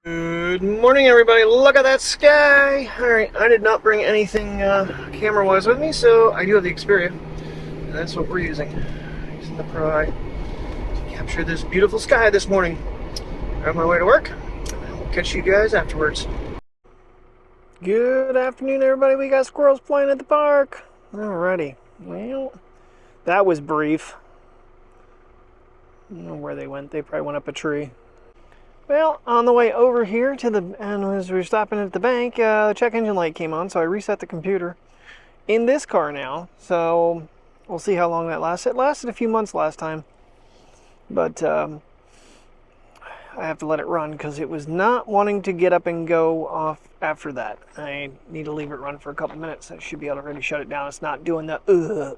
Good morning, everybody. Look at that sky. All right, I did not bring anything camera-wise with me, so I do have the Xperia, and that's what we're using. Using the Pro Eye to capture this beautiful sky this morning. I'm on my way to work, and I'll catch you guys afterwards. Good afternoon, everybody. We got squirrels playing at the park. Alrighty. Well, that was brief. I don't know where they went. They probably went up a tree. Well, on the way over here and as we were stopping at the bank, the check engine light came on, so I reset the computer in this car now. So we'll see how long that lasts. It lasted a few months last time, but I have to let it run because it was not wanting to get up and go off after that. I need to leave it run for a couple minutes. I should be able to already shut it down. It's not doing the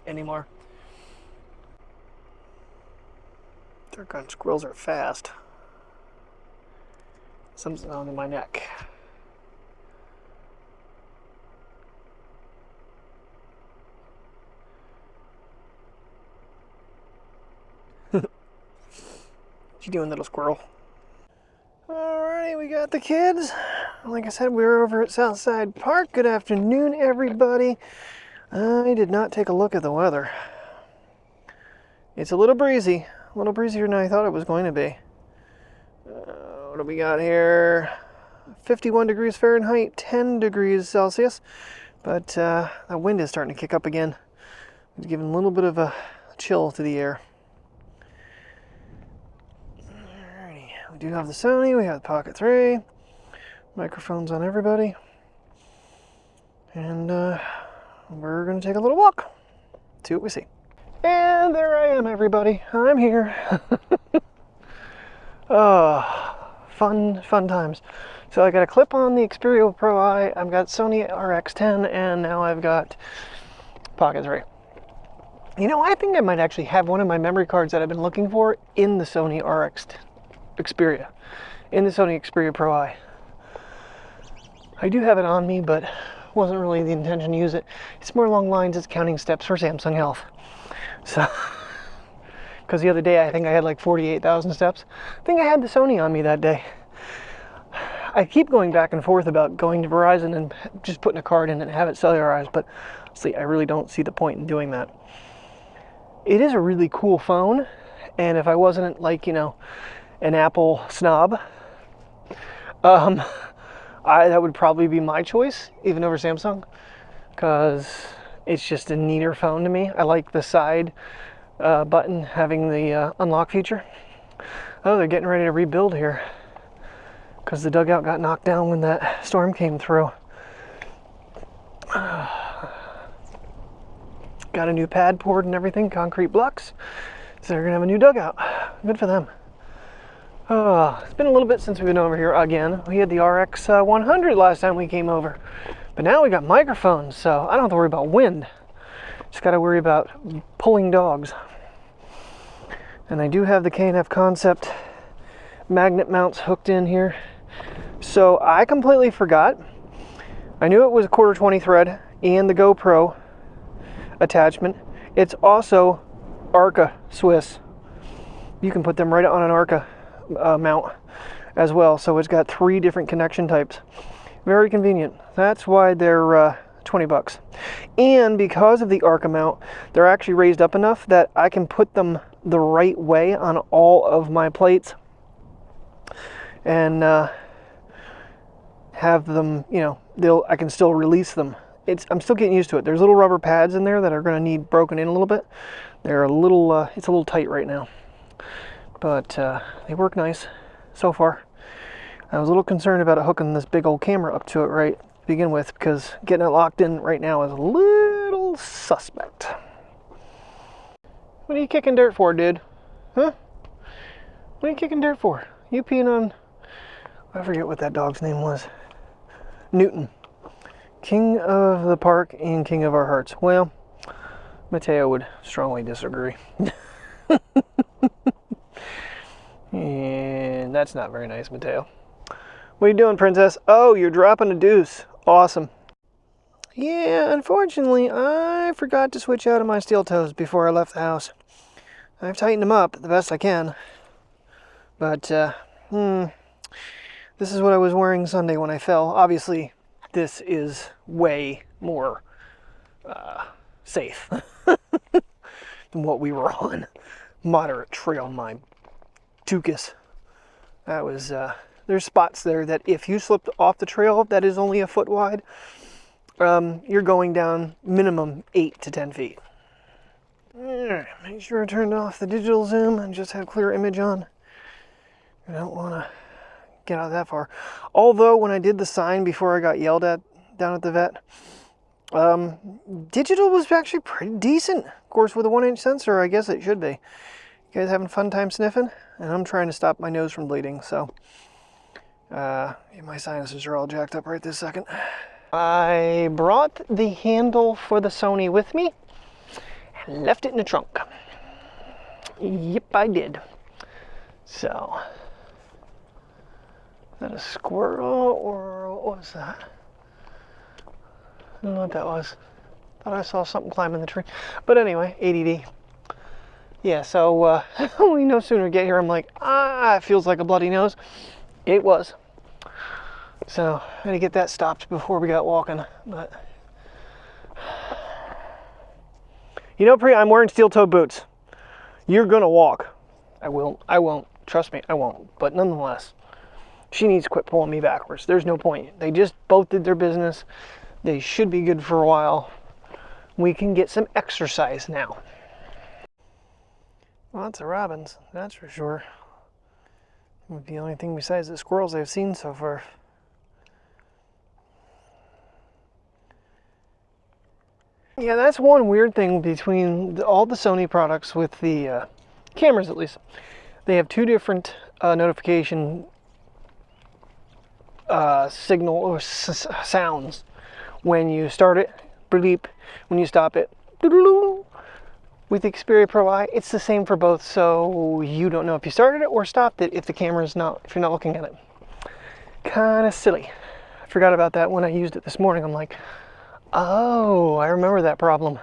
anymore. Darn squirrels are fast. Something's on my neck. What you doing, little squirrel? Alrighty, we got the kids. Like I said, we were over at Southside Park. Good afternoon, everybody. I did not take a look at the weather. It's a little breezy. A little breezier than I thought it was going to be. What do we got here? 51 degrees Fahrenheit, 10 degrees Celsius. But the wind is starting to kick up again. It's giving a little bit of a chill to the air. Alrighty. We do have the Sony, we have the Pocket 3. Microphones on everybody. And we're going to take a little walk. See what we see. And there I am, everybody. I'm here. Fun times. So I got a clip on the Xperia Pro Eye. I've got Sony RX 10, and now I've got Pocket 3. You know, I think I might actually have one of my memory cards that I've been looking for in the Sony RX Xperia, in the Sony Xperia Pro Eye. I do have it on me, but wasn't really the intention to use it. It's more along lines as counting steps for Samsung Health. So, because the other day I think I had like 48,000 steps. I think I had the Sony on me that day. I keep going back and forth about going to Verizon and just putting a card in and have it cellularized, but honestly, I really don't see the point in doing that. It is a really cool phone, and if I wasn't like, you know, an Apple snob, that would probably be my choice, even over Samsung, because it's just a neater phone to me. I like the side button having the unlock feature. Oh, they're getting ready to rebuild here because the dugout got knocked down when that storm came through. Got a new pad poured and everything, concrete blocks. So they're gonna have a new dugout. Good for them. It's been a little bit since we've been over here again. We had the RX 100 last time we came over. But now we got microphones, so I don't have to worry about wind. Just gotta worry about pulling dogs. And I do have the K&F Concept magnet mounts hooked in here. So I completely forgot. I knew it was a 1/4 thread and the GoPro attachment. It's also Arca Swiss. You can put them right on an Arca mount as well. So it's got 3 different connection types. Very convenient. That's why they're 20 bucks. And because of the Arca mount, they're actually raised up enough that I can put them the right way on all of my plates and have them, you know, I can still release them. I'm still getting used to it. There's little rubber pads in there that are going to need broken in a little bit. They're a little, it's a little tight right now, but they work nice so far. I was a little concerned about it hooking this big old camera up to it right to begin with, because getting it locked in right now is a little suspect. What are you kicking dirt for, dude? Huh? What are you kicking dirt for? You peeing on... I forget what that dog's name was. Newton. King of the park and king of our hearts. Well, Mateo would strongly disagree. And that's not very nice, Mateo. What are you doing, princess? Oh, you're dropping a deuce. Awesome. Yeah, unfortunately, I forgot to switch out of my steel toes before I left the house. I've tightened them up the best I can. But This is what I was wearing Sunday when I fell. Obviously, this is way more safe than what we were on. Moderate trail, my Tuchus. That was, there's spots there that if you slipped off the trail that is only a foot wide, you're going down minimum 8 to 10 feet. Make sure I turned off the digital zoom and just have clear image on. I don't want to get out that far. Although when I did the sign before I got yelled at down at the vet, digital was actually pretty decent. Of course, with a 1-inch sensor, I guess it should be. You guys having a fun time sniffing? And I'm trying to stop my nose from bleeding, so my sinuses are all jacked up right this second. I brought the handle for the Sony with me and left it in the trunk. Yep, I did. So, is that a squirrel or what was that? I don't know what that was. Thought I saw something climbing the tree. But anyway, ADD. Yeah, so we no sooner get here, I'm like, it feels like a bloody nose. It was. So I had to get that stopped before we got walking. But you know, Pri, I'm wearing steel-toed boots. You're gonna walk. I won't. Trust me, I won't. But nonetheless, she needs to quit pulling me backwards. There's no point. They just both did their business. They should be good for a while. We can get some exercise now. Lots of robins, that's for sure. The only thing besides the squirrels I've seen so far. Yeah, that's one weird thing between all the Sony products with the cameras, at least. They have two different notification signal or sounds. When you start it, bleep. When you stop it, doo-doo-doo. With the Xperia Pro I, it's the same for both, so you don't know if you started it or stopped it if the camera's not, if you're not looking at it. Kind of silly. I forgot about that when I used it this morning. I'm like, oh, I remember that problem.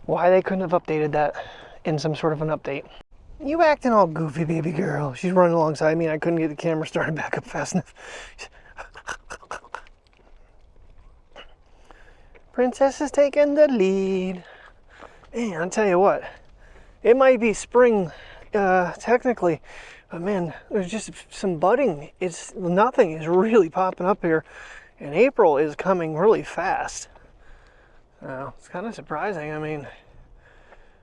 Why they couldn't have updated that in some sort of an update. You acting all goofy, baby girl. She's running alongside me and I couldn't get the camera started back up fast enough. Princess is taking the lead. Man, I'll tell you what, it might be spring technically, but man, there's just some budding. Nothing is really popping up here, and April is coming really fast. It's kind of surprising. I mean,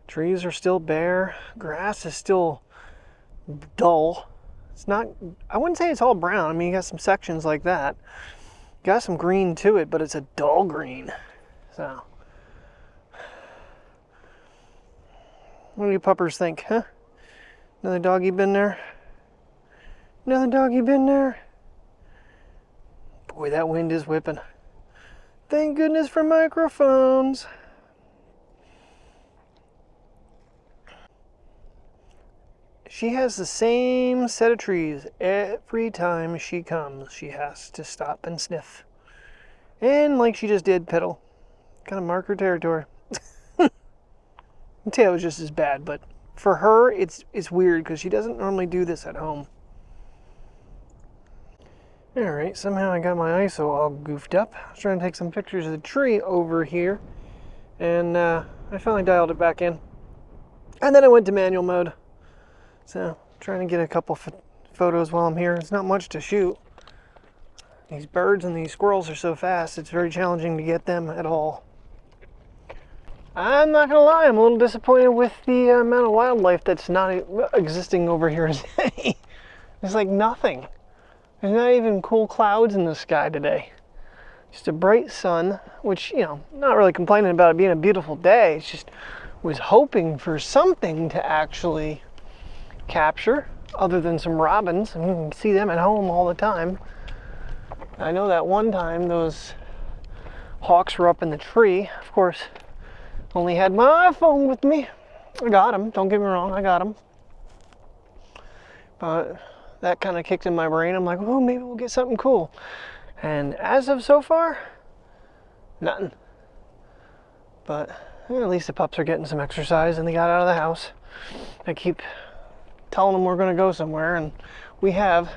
trees are still bare, grass is still dull. It's not, I wouldn't say it's all brown. I mean, you got some sections like that. You got some green to it, but it's a dull green. So, what do you puppers think, huh? Another doggy been there? Another doggy been there? Boy, that wind is whipping. Thank goodness for microphones. She has the same set of trees every time she comes. She has to stop and sniff. And like she just did, piddle. Kind of mark her territory. Tail was just as bad, but for her, it's weird because she doesn't normally do this at home. Alright, somehow I got my ISO all goofed up. I was trying to take some pictures of the tree over here, and I finally dialed it back in. And then I went to manual mode. So, trying to get a couple photos while I'm here. It's not much to shoot. These birds and these squirrels are so fast, it's very challenging to get them at all. I'm not gonna lie, I'm a little disappointed with the amount of wildlife that's not existing over here today. There's like nothing. There's not even cool clouds in the sky today. Just a bright sun, which, you know, not really complaining about it being a beautiful day. It's just was hoping for something to actually capture other than some robins. I mean, you can see them at home all the time. I know that one time those hawks were up in the tree. Of course, only had my phone with me. I got them, don't get me wrong, I got them. But that kind of kicked in my brain. I'm like, oh, maybe we'll get something cool. And as of so far, nothing. But at least the pups are getting some exercise and they got out of the house. I keep telling them we're going to go somewhere and we have.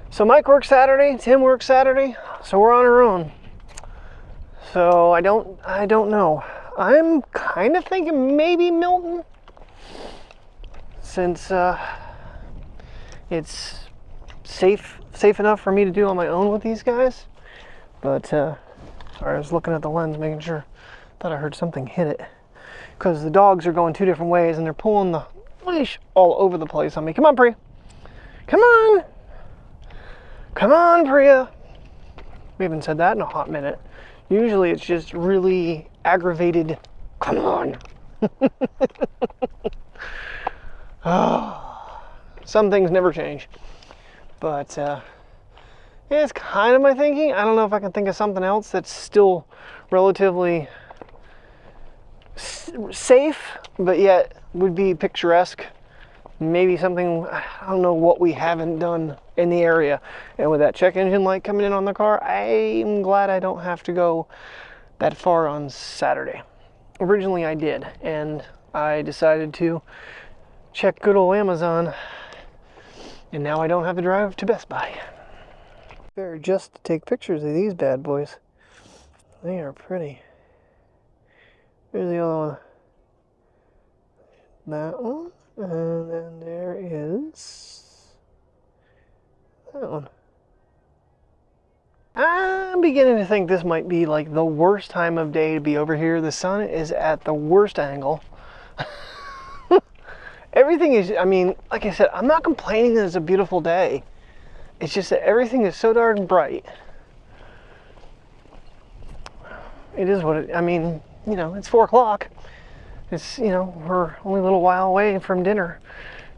So Mike works Saturday, Tim works Saturday, so we're on our own. So I don't know. I'm kind of thinking maybe Milton, since it's safe enough for me to do on my own with these guys. But sorry, I was looking at the lens, making sure. Thought I heard something hit it, because the dogs are going 2 different ways and they're pulling the leash all over the place on me. Come on, Priya. Come on. Come on, Priya. We haven't said that in a hot minute. Usually it's just really aggravated. Come on. Oh, some things never change. But yeah, it's kind of my thinking. I don't know if I can think of something else that's still relatively safe, but yet would be picturesque. Maybe something, I don't know what we haven't done in the area. And with that check engine light coming in on the car, I'm glad I don't have to go that far on Saturday. Originally I did, and I decided to check good old Amazon, and now I don't have to drive to Best Buy. Fair just to take pictures of these bad boys. They are pretty. Here's the other one. That one. And then there is that one. I'm beginning to think this might be like the worst time of day to be over here. The sun is at the worst angle. Everything is, I mean, like I said, I'm not complaining that it's a beautiful day. It's just that everything is so darn bright. It is what it, I mean, you know, it's 4 o'clock. It's, you know, we're only a little while away from dinner.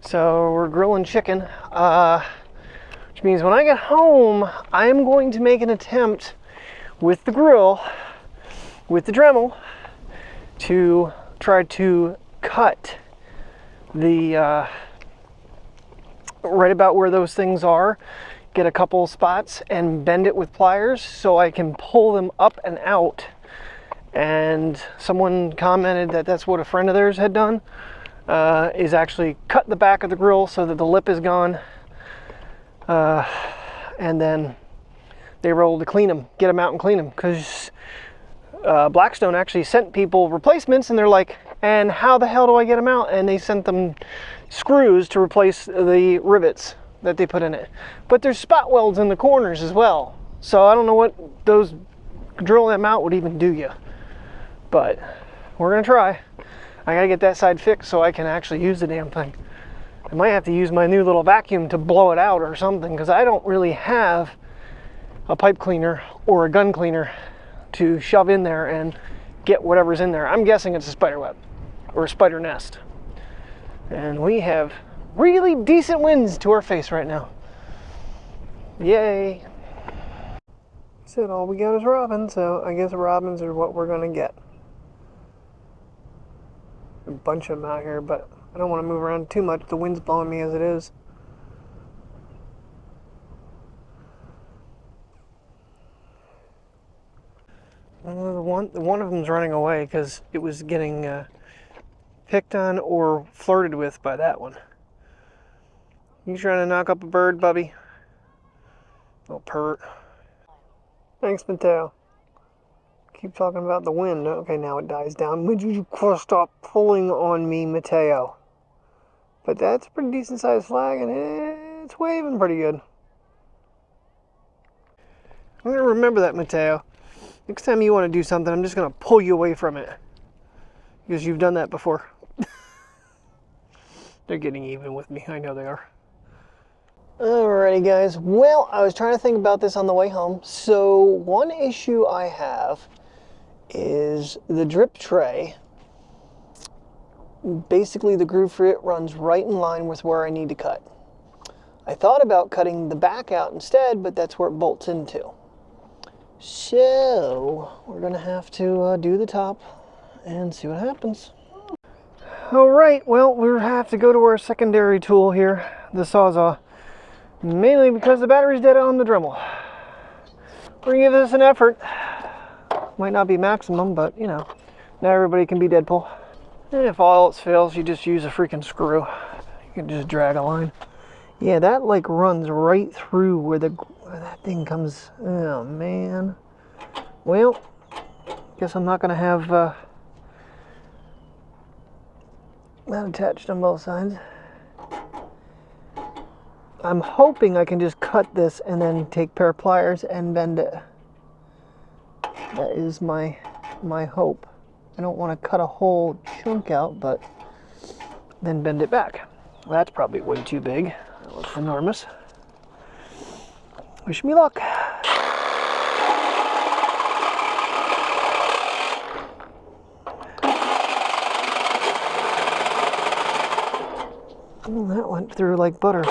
So we're grilling chicken, which means when I get home, I'm going to make an attempt with the grill, with the Dremel, to try to cut the, right about where those things are, get a couple spots and bend it with pliers so I can pull them up and out. And someone commented that that's what a friend of theirs had done, is actually cut the back of the grill so that the lip is gone, and then they were able to clean them, get them out and clean them, because BlackStone actually sent people replacements, and they're like, and how the hell do I get them out? And they sent them screws to replace the rivets that they put in it. But there's spot welds in the corners as well, so I don't know what those drilling them out would even do you. But we're gonna try. I gotta get that side fixed so I can actually use the damn thing. I might have to use my new little vacuum to blow it out or something, because I don't really have a pipe cleaner or a gun cleaner to shove in there and get whatever's in there. I'm guessing it's a spider web or a spider nest. And we have really decent winds to our face right now. Yay. Said all we got is robins, so I guess robins are what we're gonna get. A bunch of them out here, but I don't want to move around too much. The wind's blowing me as it is. One of them's running away because it was getting picked on or flirted with by that one. You trying to knock up a bird, Bubby? Little pervert. Thanks, Mateo. Keep talking about the wind. Okay, now it dies down. Would you stop pulling on me, Mateo? But that's a pretty decent sized flag, and it's waving pretty good. I'm going to remember that, Mateo. Next time you want to do something, I'm just going to pull you away from it. Because you've done that before. They're getting even with me. I know they are. Alrighty, guys. Well, I was trying to think about this on the way home. So, one issue I have is the drip tray. Basically, the groove for it runs right in line with where I need to cut. I thought about cutting the back out instead, but that's where it bolts into. So, we're going to have to do the top and see what happens. Alright, well, we'll have to go to our secondary tool here, the Sawzall. Mainly because the battery's dead on the Dremel. We're going to give this an effort. Might not be maximum, but, you know, not everybody can be Deadpool. And if all else fails, you just use a freaking screw. You can just drag a line. Yeah, that like runs right through where that thing comes. Oh man. Well, guess I'm not gonna have that attached on both sides. I'm hoping I can just cut this and then take a pair of pliers and bend it. That is my hope. I don't want to cut a whole chunk out, but then bend it back. Well, that's probably way too big. That looks enormous. Wish me luck. Oh, that went through like butter.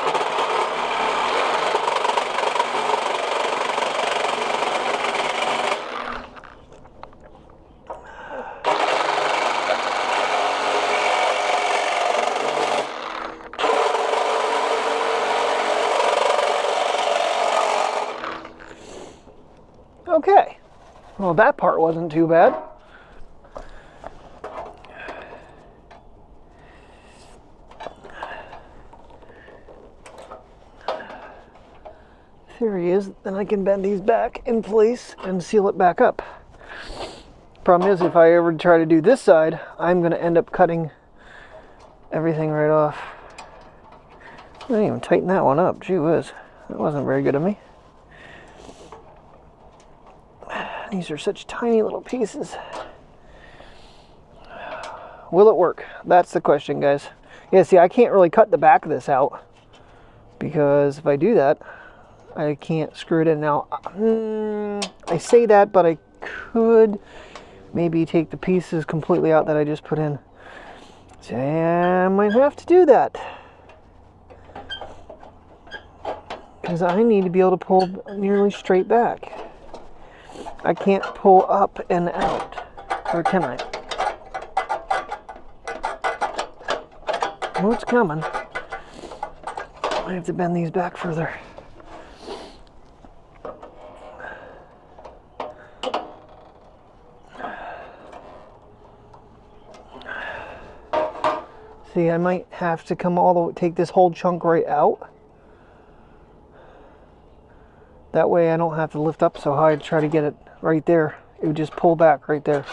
Okay, well that part wasn't too bad. Theory is, then I can bend these back in place and seal it back up. Problem is, if I ever try to do this side, I'm going to end up cutting everything right off. I didn't even tighten that one up. Gee whiz, that wasn't very good of me. These are such tiny little pieces. Will it work? That's the question, guys. Yeah, see, I can't really cut the back of this out because if I do that, I can't screw it in. Now, I say that, but I could maybe take the pieces completely out that I just put in. So I might have to do that because I need to be able to pull nearly straight back. I can't pull up and out, or can I? Oh, it's coming. I have to bend these back further. See, I might have to come all the way, take this whole chunk right out. That way I don't have to lift up so high to try to get it right there. It would just pull back right there.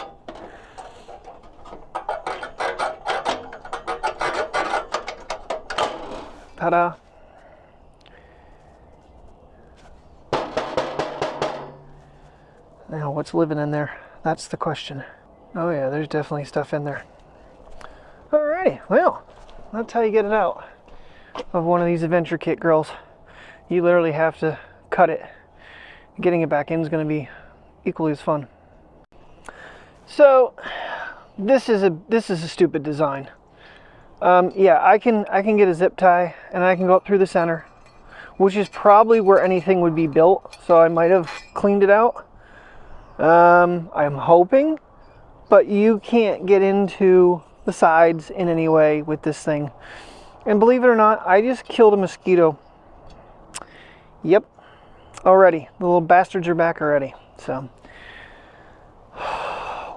Ta-da. Now what's living in there? That's the question. Oh yeah, there's definitely stuff in there. Alrighty, well, that's how you get it out of one of these adventure kit girls. You literally have to cut it. Getting it back in is going to be equally as fun. So this is a stupid design. Yeah, I can get a zip tie and I can go up through the center, which is probably where anything would be built. So I might have cleaned it out. I'm hoping, but you can't get into the sides in any way with this thing. And believe it or not, I just killed a mosquito. Yep. Already, the little bastards are back already. So,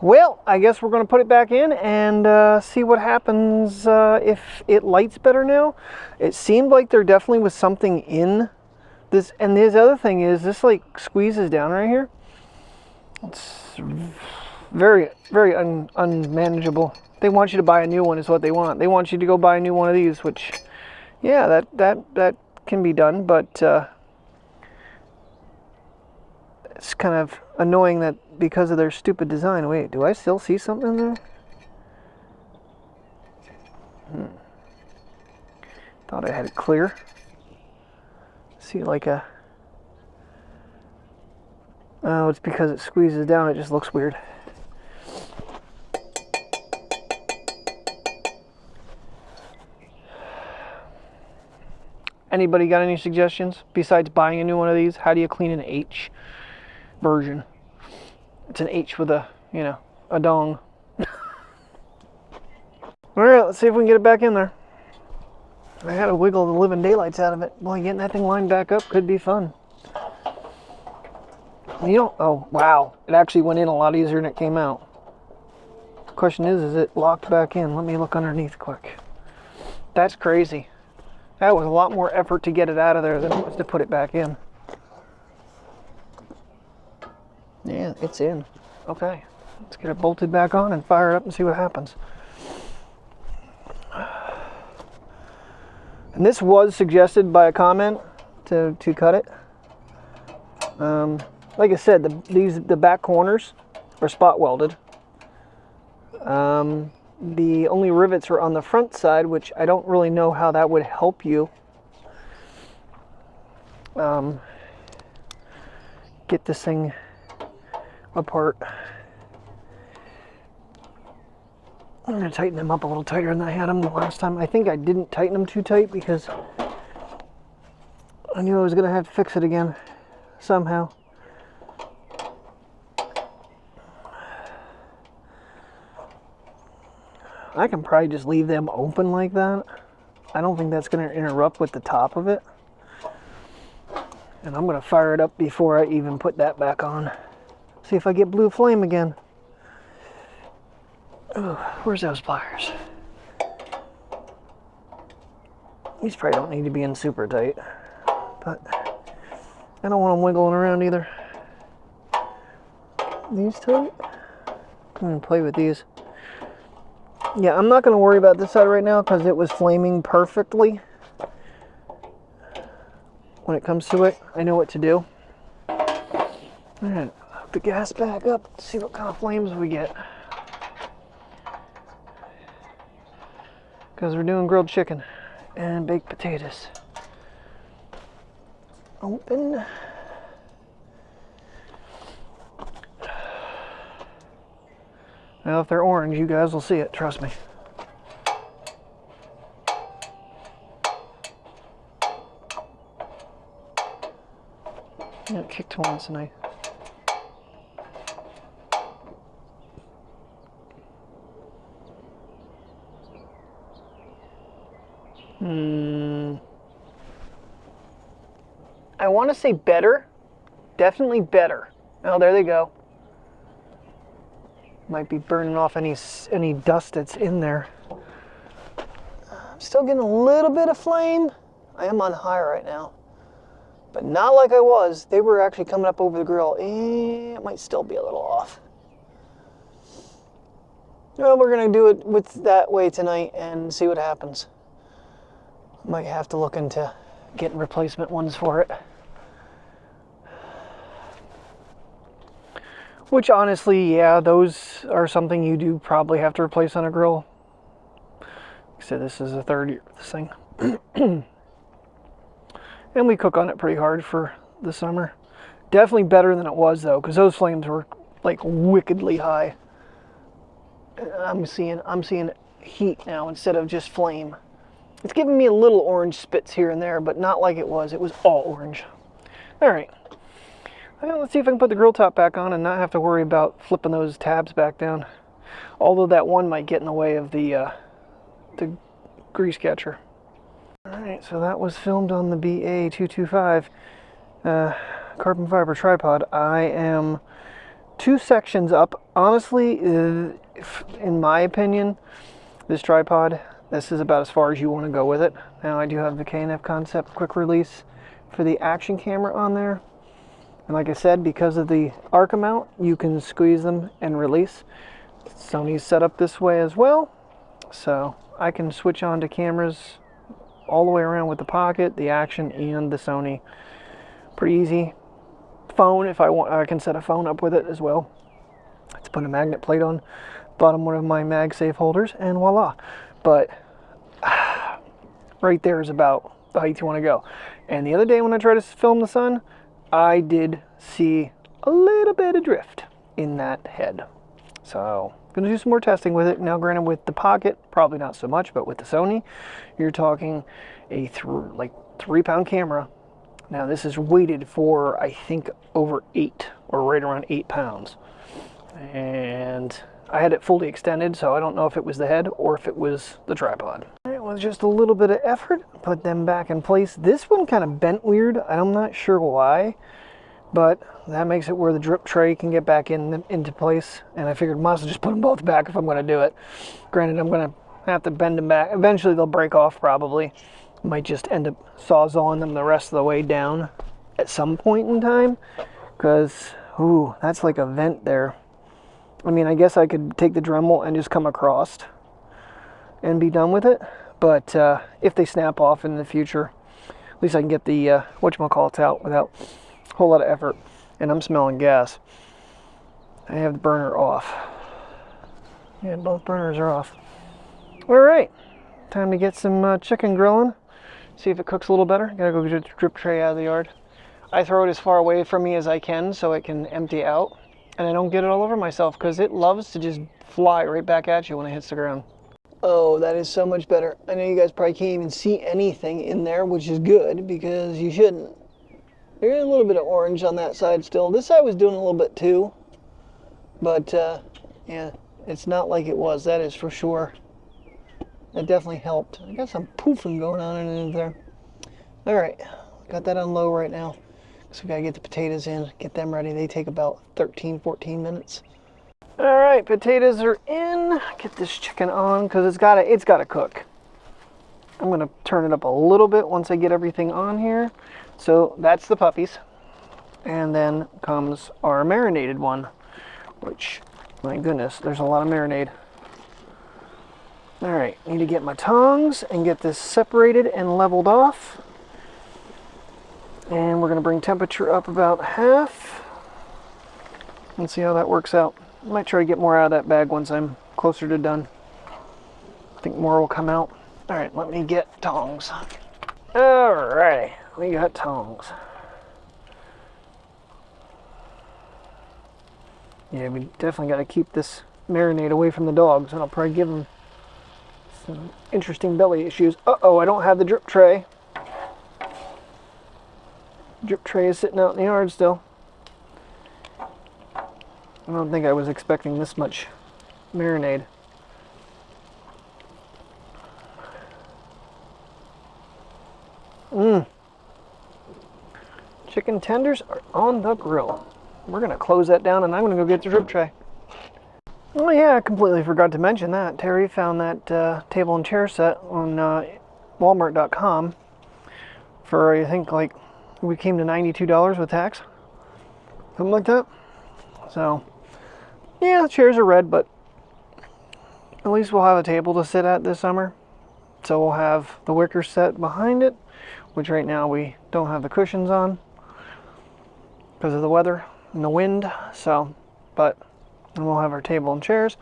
well, I guess we're going to put it back in and see what happens if it lights better now. It seemed like there definitely was something in this, and this other thing is this like squeezes down right here. It's very, very unmanageable. They want you to buy a new one is what they want. They want you to go buy a new one of these, which, yeah, that can be done, but it's kind of annoying that because of their stupid design. Wait, do I still see something there? Thought I had it clear. See, like a... Oh, it's because it squeezes down. It just looks weird. Anybody got any suggestions besides buying a new one of these? How do you clean an H version? It's an H with a, you know, a dong. Alright, let's see if we can get it back in there. I gotta wiggle the living daylights out of it. Boy, getting that thing lined back up could be fun. You don't, oh wow, it actually went in a lot easier than it came out. The question is it locked back in? Let me look underneath quick. That's crazy. That was a lot more effort to get it out of there than it was to put it back in. Yeah, it's in. Okay, let's get it bolted back on and fire it up and see what happens. And this was suggested by a comment to cut it. Like I said, the back corners are spot welded. The only rivets are on the front side, which I don't really know how that would help you get this thing apart. I'm going to tighten them up a little tighter than I had them the last time. I think I didn't tighten them too tight because I knew I was going to have to fix it again somehow. I can probably just leave them open like that. I don't think that's going to interrupt with the top of it. And I'm going to fire it up before I even put that back on. See if I get blue flame again. Ooh, where's those pliers? These probably don't need to be in super tight, but I don't want them wiggling around either. These tight? I'm going to play with these. Yeah, I'm not going to worry about this side right now because it was flaming perfectly. When it comes to it, I know what to do. Alright, hook the gas back up, see what kind of flames we get. Because we're doing grilled chicken and baked potatoes. Open. Now, if they're orange, you guys will see it, trust me. It kicked once and I... I want to say better. Definitely better. Oh, there they go. Might be burning off any dust that's in there. I'm still getting a little bit of flame. I am on high right now, but not like I was. They were actually coming up over the grill. It might still be a little off. Well, we're gonna do it with that way tonight and see what happens. Might have to look into getting replacement ones for it. Which honestly, yeah, those are something you do probably have to replace on a grill. Like I said, this is the third year of this thing. And we cook on it pretty hard for the summer. Definitely better than it was though, because those flames were like wickedly high. I'm seeing heat now instead of just flame. It's giving me a little orange spits here and there, but not like it was. It was all orange. All right. Well, let's see if I can put the grill top back on and not have to worry about flipping those tabs back down. Although that one might get in the way of the grease catcher. Alright, so that was filmed on the BA225 carbon fiber tripod. I am 2 sections up. Honestly, in my opinion, this tripod, this is about as far as you want to go with it. Now I do have the K&F Concepts quick release for the action camera on there. And like I said, because of the arc amount, you can squeeze them and release. Sony's set up this way as well. So I can switch on to cameras all the way around with the Pocket, the Action, and the Sony. Pretty easy. Phone, if I want, I can set a phone up with it as well. Let's put a magnet plate on bottom one of my MagSafe holders, and voila. But right there is about the height you want to go. And the other day when I tried to film the sun, I did see a little bit of drift in that head. So I'm going to do some more testing with it. Now granted, with the Pocket, probably not so much, but with the Sony, you're talking a 3-pound camera. Now this is weighted for, I think, over 8 or right around 8 pounds. And I had it fully extended, so I don't know if it was the head or if it was the tripod. It was just a little bit of effort, put them back in place. This one kind of bent weird. I'm not sure why, but that makes it where the drip tray can get back into place. And I figured I might as well just put them both back if I'm going to do it. Granted, I'm going to have to bend them back. Eventually they'll break off probably, Might just end up sawzalling them the rest of the way down at some point in time, because, ooh, that's like a vent there. I mean, I guess I could take the Dremel and just come across and be done with it, but if they snap off in the future, at least I can get the whatchamacallits out without a whole lot of effort. And I'm smelling gas. I have the burner off. Yeah, both burners are off. All right, time to get some chicken grilling. See if it cooks a little better. Gotta go get the drip tray out of the yard. I throw it as far away from me as I can so it can empty out, and I don't get it all over myself because it loves to just fly right back at you when it hits the ground. Oh, that is so much better. I know you guys probably can't even see anything in there, which is good because you shouldn't. There's a little bit of orange on that side still. This side was doing a little bit too, but yeah, it's not like it was, that is for sure. That definitely helped. I got some poofing going on in there. All right, got that on low right now. So we gotta get the potatoes in, get them ready. They take about 13-14 minutes. All right, potatoes are in. Get this chicken on because it's gotta cook. I'm gonna turn it up a little bit once I get everything on here. So that's the puppies, and then comes our marinated one, which, my goodness, there's a lot of marinade. All right, need to get my tongs and get this separated and leveled off. And we're gonna bring temperature up about half and see how that works out. I might try to get more out of that bag once I'm closer to done. I think more will come out. All right, let me get tongs. All right, we got tongs. Yeah, we definitely got to keep this marinade away from the dogs, and I'll probably give them some interesting belly issues. Uh-oh, I don't have the drip tray. Drip tray is sitting out in the yard still. I don't think I was expecting this much marinade. Chicken tenders are on the grill. We're gonna close that down and I'm gonna go get the drip tray. Oh yeah, I completely forgot to mention that. Terry found that table and chair set on Walmart.com for, I think, like, we came to $92 with tax. Something like that. So, yeah, the chairs are red, but at least we'll have a table to sit at this summer. So we'll have the wicker set behind it, which right now we don't have the cushions on because of the weather and the wind. So, but and we'll have our table and chairs.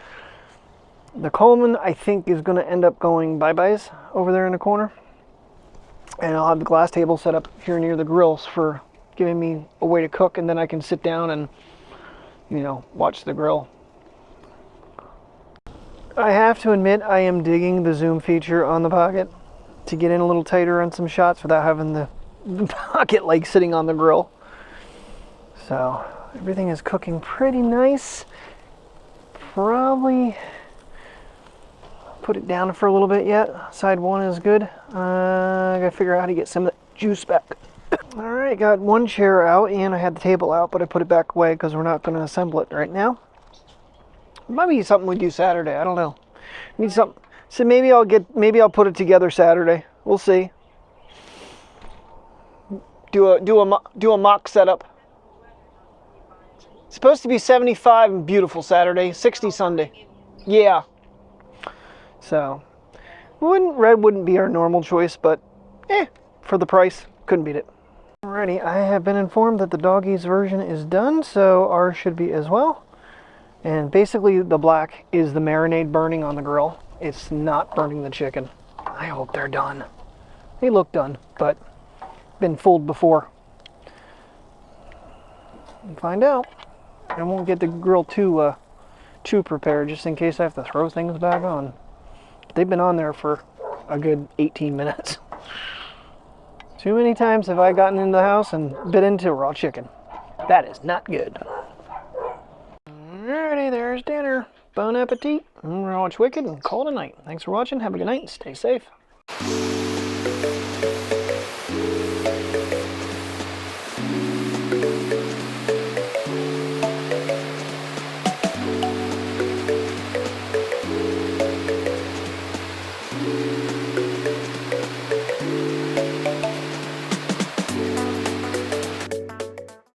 The Coleman, I think, is going to end up going bye-byes over there in the corner. And I'll have the glass table set up here near the grills for giving me a way to cook, and then I can sit down and, you know, watch the grill. I have to admit, I am digging the zoom feature on the Pocket to get in a little tighter on some shots without having the Pocket like sitting on the grill. So everything is cooking pretty nice. Probably put it down for a little bit yet. Side one is good. I gotta figure out how to get some of that juice back. All right, got one chair out and I had the table out, but I put it back away because we're not going to assemble it right now. Might be something we do Saturday. I don't know. Need something. So maybe I'll put it together Saturday. We'll see. Do a mock setup. It's supposed to be 75 and beautiful Saturday, 60 Sunday. Yeah. So, red wouldn't be our normal choice, but for the price, couldn't beat it. Alrighty, I have been informed that the doggies version is done, so ours should be as well. And basically the black is the marinade burning on the grill. It's not burning the chicken. I hope they're done. They look done, but been fooled before. We'll find out. I won't get the grill too prepared just in case I have to throw things back on. They've been on there for a good 18 minutes. Too many times have I gotten into the house and bit into raw chicken. That is not good. Alrighty, there's dinner. Bon appetit. We're gonna watch Wicked and call it a night. Thanks for watching. Have a good night and stay safe.